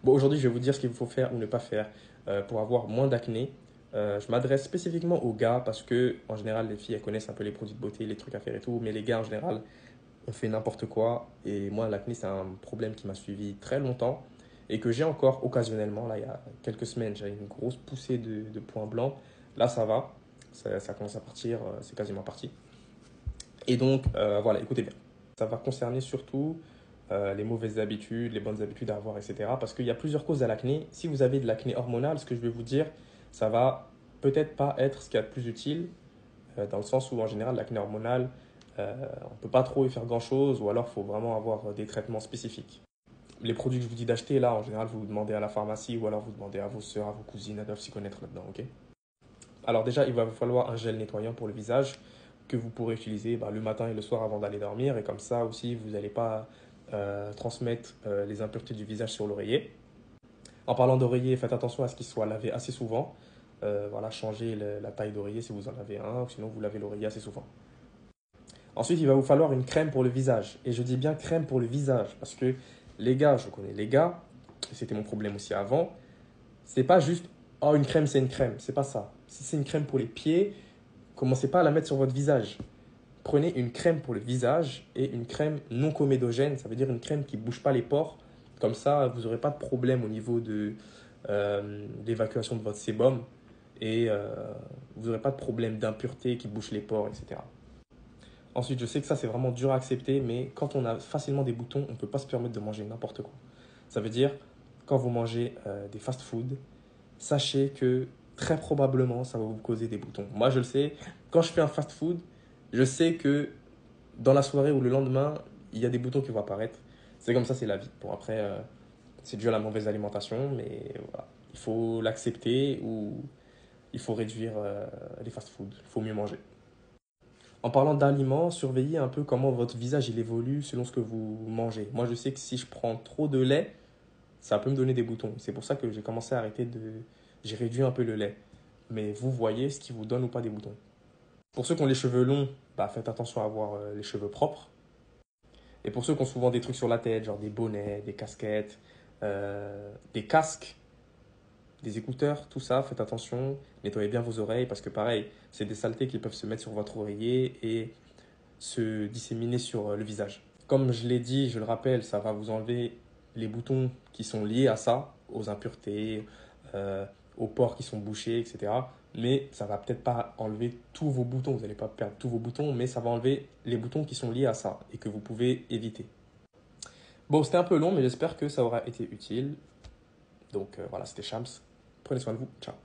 Bon, aujourd'hui, je vais vous dire ce qu'il faut faire ou ne pas faire pour avoir moins d'acné. Je m'adresse spécifiquement aux gars parce que, en général, les filles, elles connaissent un peu les produits de beauté, les trucs à faire et tout. Mais les gars, en général, on fait n'importe quoi. Et moi, l'acné, c'est un problème qui m'a suivi très longtemps et que j'ai encore occasionnellement. Là, il y a quelques semaines, j'avais une grosse poussée de points blancs. Là, ça va. Ça commence à partir. C'est quasiment parti. Et donc, voilà, écoutez bien. Ça va concerner surtout les mauvaises habitudes, les bonnes habitudes à avoir, etc. Parce qu'il y a plusieurs causes à l'acné. Si vous avez de l'acné hormonal, ce que je vais vous dire, ça va peut-être pas être ce qu'il y a de plus utile, dans le sens où en général, l'acné hormonal, on ne peut pas trop y faire grand-chose, ou alors il faut vraiment avoir des traitements spécifiques. Les produits que je vous dis d'acheter, là, en général, vous demandez à la pharmacie, ou alors vous demandez à vos soeurs, à vos cousines, elles doivent s'y connaître là-dedans, ok? Alors déjà, il va vous falloir un gel nettoyant pour le visage que vous pourrez utiliser le matin et le soir avant d'aller dormir. Et comme ça aussi, vous n'allez pas transmettre les impuretés du visage sur l'oreiller. En parlant d'oreiller, faites attention à ce qu'il soit lavé assez souvent. Voilà, changez la taille d'oreiller si vous en avez un, ou sinon vous lavez l'oreiller assez souvent. Ensuite, il va vous falloir une crème pour le visage. Et je dis bien crème pour le visage, parce que les gars, je connais les gars, et c'était mon problème aussi avant, c'est pas juste, oh, une crème, c'est une crème. C'est pas ça. Si c'est une crème pour les pieds, commencez pas à la mettre sur votre visage. Prenez une crème pour le visage et une crème non comédogène, ça veut dire une crème qui ne bouge pas les pores. Comme ça, vous n'aurez pas de problème au niveau de l'évacuation de votre sébum et vous n'aurez pas de problème d'impureté qui bouche les pores, etc. Ensuite, je sais que ça, c'est vraiment dur à accepter, mais quand on a facilement des boutons, on ne peut pas se permettre de manger n'importe quoi. Ça veut dire, quand vous mangez des fast-food, sachez que très probablement, ça va vous causer des boutons. Moi, je le sais, quand je fais un fast-food, je sais que dans la soirée ou le lendemain, il y a des boutons qui vont apparaître. C'est comme ça, c'est la vie. Bon, après, c'est dû à la mauvaise alimentation, mais voilà. Il faut l'accepter ou il faut réduire les fast-food. Il faut mieux manger. En parlant d'aliments, surveillez un peu comment votre visage il évolue selon ce que vous mangez. Moi, je sais que si je prends trop de lait, ça peut me donner des boutons. C'est pour ça que j'ai commencé à arrêter de... J'ai réduit un peu le lait. Mais vous voyez ce qui vous donne ou pas des boutons. Pour ceux qui ont les cheveux longs, faites attention à avoir les cheveux propres. Et pour ceux qui ont souvent des trucs sur la tête, genre des bonnets, des casquettes, des casques, des écouteurs, tout ça, faites attention. Nettoyez bien vos oreilles parce que pareil, c'est des saletés qui peuvent se mettre sur votre oreiller et se disséminer sur le visage. Comme je l'ai dit, je le rappelle, ça va vous enlever les boutons qui sont liés à ça, aux impuretés, euh, aux pores qui sont bouchés, etc. Mais ça va peut-être pas enlever tous vos boutons, vous n'allez pas perdre tous vos boutons, mais ça va enlever les boutons qui sont liés à ça et que vous pouvez éviter. Bon, c'était un peu long, mais j'espère que ça aura été utile. Donc voilà, c'était Shams. Prenez soin de vous. Ciao.